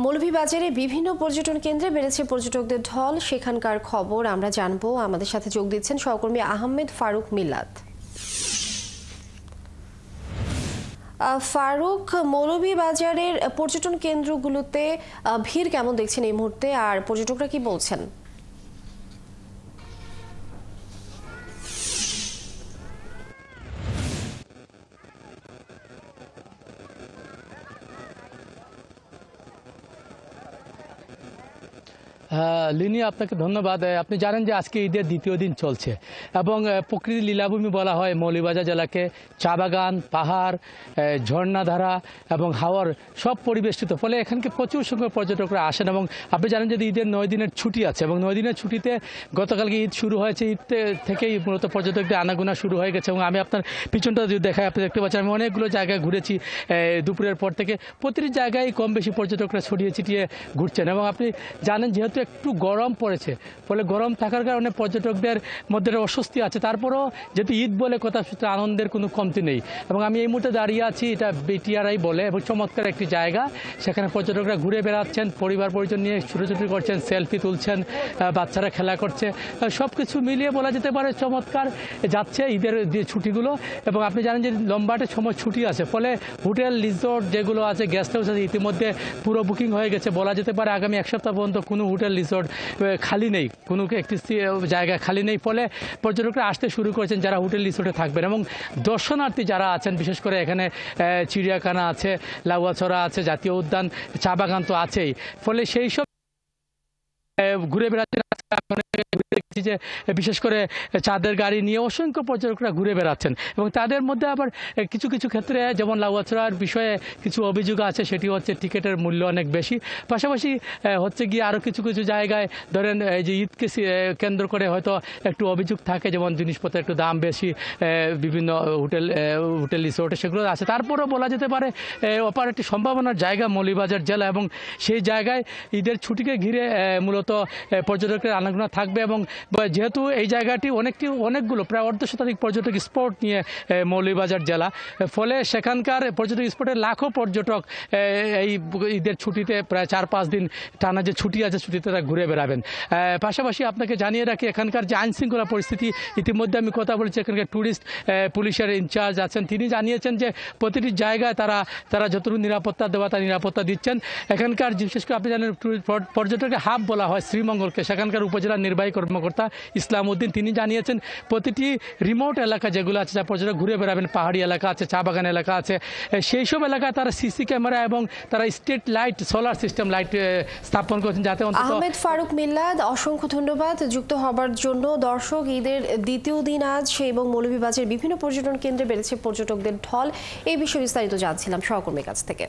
মৌলভীবাজারে বিভিন্ন পর্যটন কেন্দ্রে বেড়েছে পর্যটকদের ঢল। সেখানকার খবর আমরা জানবো। আমাদের সাথে যোগ দিচ্ছেন সহকর্মী আহমেদ ফারুক মিলাদ। ফারুক, মৌলভীবাজারের পর্যটন কেন্দ্রগুলোতে ভিড় কেমন দেখছেন এই মুহূর্তে, আর পর্যটকরা কি বলছেন? লিনি, আপনাকে ধন্যবাদ। আপনি জানেন যে আজকে ঈদের দ্বিতীয় দিন চলছে এবং প্রকৃতি লীলাভূমি বলা হয় মৌলভীবাজার জেলাকে। চা বাগান, পাহাড়, ঝর্ণাধারা এবং হাওয়ার সব পরিবেষ্টিত, ফলে এখানকে প্রচুর সংখ্যক পর্যটকরা আসেন। এবং আপনি জানেন যে ঈদের 9 দিনের ছুটি আছে এবং 9 দিনের ছুটিতে গতকালকে ঈদ শুরু হয়েছে। ঈদ থেকেই মূলত পর্যটকদের আনাগোনা শুরু হয়ে গেছে। এবং আমি আপনার পিছনটা যদি দেখাই, আপনি দেখতে পাচ্ছেন আমি অনেকগুলো জায়গায় ঘুরেছি দুপুরের পর থেকে। প্রতিটি জায়গায় কম বেশি পর্যটকরা ছড়িয়ে ছিটিয়ে ঘুরছেন। এবং আপনি জানেন যেহেতু একটু গরম পড়েছে, ফলে গরম থাকার কারণে পর্যটকদের মধ্যে অস্বস্তি আছে। তারপরও যেহেতু ঈদ বলে কথা, সেটা আনন্দের কোনো কমতি নেই। এবং আমি এই মুহূর্তে দাঁড়িয়ে আছি, এটা বিটিআরআই বলে এবং চমৎকার একটি জায়গা। সেখানে পর্যটকরা ঘুরে বেড়াচ্ছেন, পরিবার পরিজন নিয়ে ছুটোছুটি করছেন, সেলফি তুলছেন, বাচ্চারা খেলা করছে। সব কিছু মিলিয়ে বলা যেতে পারে চমৎকার যাচ্ছে ঈদের যে ছুটিগুলো। এবং আপনি জানেন যে লম্বাটে সময় ছুটি আছে, ফলে হোটেল রিসোর্ট যেগুলো আছে, গেস্ট হাউস আছে, ইতিমধ্যে পুরো বুকিং হয়ে গেছে। বলা যেতে পারে আগামী এক সপ্তাহ পর্যন্ত কোনো হোটেল রিসোর্ট খালি নেই, কোনো একটি জায়গা খালি নেই। ফলে পর্যটকরা আসতে শুরু করেছেন যারা হোটেল রিসোর্টে থাকবেন। এবং দর্শনার্থী যারা আছেন, বিশেষ করে এখানে চিড়িয়াখানা আছে, লাউয়াছড়া আছে, জাতীয় উদ্যান, চা বাগান তো আছেই। ফলে সেই সব ঘুরে বেড়াতে যে বিশেষ করে চাঁদের গাড়ি নিয়ে অসংখ্য পর্যটকরা ঘুরে বেড়াচ্ছেন। এবং তাদের মধ্যে আবার কিছু কিছু ক্ষেত্রে, যেমন লাউয়াছড়ার বিষয়ে কিছু অভিযোগ আছে, সেটি হচ্ছে টিকিটের মূল্য অনেক বেশি। পাশাপাশি হচ্ছে গিয়ে আরও কিছু কিছু জায়গায় ধরেন এই যে ঈদকে কেন্দ্র করে হয়তো একটু অভিযোগ থাকে, যেমন জিনিসপত্রের একটু দাম বেশি বিভিন্ন হোটেল রিসোর্টে, সেগুলো আছে। তারপরেও বলা যেতে পারে অপার একটি সম্ভাবনার জায়গা মৌলভীবাজার জেলা। এবং সেই জায়গায় ঈদের ছুটিকে ঘিরে মূলত পর্যটকের আনাগোনা থাকবে। এবং যেহেতু এই জায়গাটি অনেকগুলো প্রায় অর্ধশতাধিক পর্যটক স্পট নিয়ে মৌলভীবাজার জেলা, ফলে সেখানকার পর্যটক স্পটে লাখো পর্যটক এই ঈদের ছুটিতে প্রায় 4-5 দিন টানা যে ছুটি আছে, ছুটিতে তারা ঘুরে বেড়াবেন। পাশাপাশি আপনাকে জানিয়ে রাখি, এখানকার যে আইনশৃঙ্খলা পরিস্থিতি, ইতিমধ্যে আমি কথা বলেছি এখানকার ট্যুরিস্ট পুলিশের ইনচার্জ আছেন, তিনি জানিয়েছেন যে প্রতিটি জায়গায় তারা যতটুকু নিরাপত্তা দেওয়া তার নিরাপত্তা দিচ্ছেন। এখানকার বিশেষ করে আপনি জানেন পর্যটকের হাব বলা হয় শ্রীমঙ্গলকে, সেখানকার উপজেলা নির্বাহী কর্মকর্তা ইসলাম উদ্দিন তিনি জানিয়েছেন প্রতিটি রিমোট এলাকা যেগুলো আছে, যা পর্যটক ঘুরে বেড়াবেন, পাহাড়ি এলাকা আছে, চা বাগান এলাকা আছে, সেই সব এলাকায় তারা সিসি ক্যামেরা এবং তারা street light, solar system light স্থাপন করছেন, যাতে অন্তত। আহমেদ ফারুক মিলাদ, অসংখ্য ধন্যবাদ যুক্ত হবার জন্য। দর্শক, ঈদের দ্বিতীয় দিন আজ এবং মৌলভীবাজারের বিভিন্ন পর্যটন কেন্দ্রে বেড়েছে পর্যটকদের ঢল। এই বিষয়ে বিস্তারিত জানছিলাম সহকর্মীর কাছ থেকে।